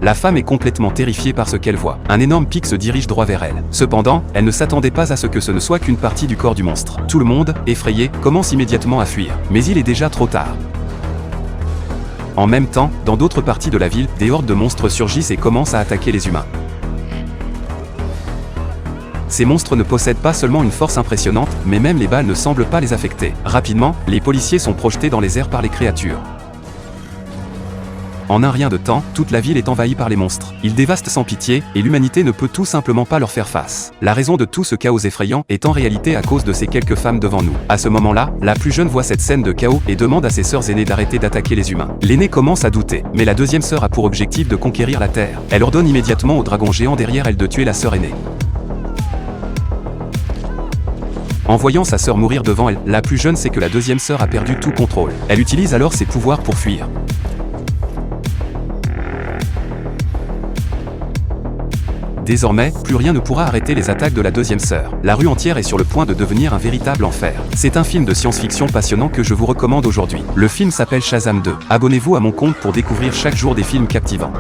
La femme est complètement terrifiée par ce qu'elle voit. Un énorme pic se dirige droit vers elle. Cependant, elle ne s'attendait pas à ce que ce ne soit qu'une partie du corps du monstre. Tout le monde, effrayé, commence immédiatement à fuir. Mais il est déjà trop tard. En même temps, dans d'autres parties de la ville, des hordes de monstres surgissent et commencent à attaquer les humains. Ces monstres ne possèdent pas seulement une force impressionnante, mais même les balles ne semblent pas les affecter. Rapidement, les policiers sont projetés dans les airs par les créatures. En un rien de temps, toute la ville est envahie par les monstres. Ils dévastent sans pitié, et l'humanité ne peut tout simplement pas leur faire face. La raison de tout ce chaos effrayant est en réalité à cause de ces quelques femmes devant nous. À ce moment-là, la plus jeune voit cette scène de chaos et demande à ses sœurs aînées d'arrêter d'attaquer les humains. L'aînée commence à douter, mais la deuxième sœur a pour objectif de conquérir la Terre. Elle ordonne immédiatement au dragon géant derrière elle de tuer la sœur aînée. En voyant sa sœur mourir devant elle, la plus jeune sait que la deuxième sœur a perdu tout contrôle. Elle utilise alors ses pouvoirs pour fuir. Désormais, plus rien ne pourra arrêter les attaques de la deuxième sœur. La rue entière est sur le point de devenir un véritable enfer. C'est un film de science-fiction passionnant que je vous recommande aujourd'hui. Le film s'appelle Shazam 2. Abonnez-vous à mon compte pour découvrir chaque jour des films captivants.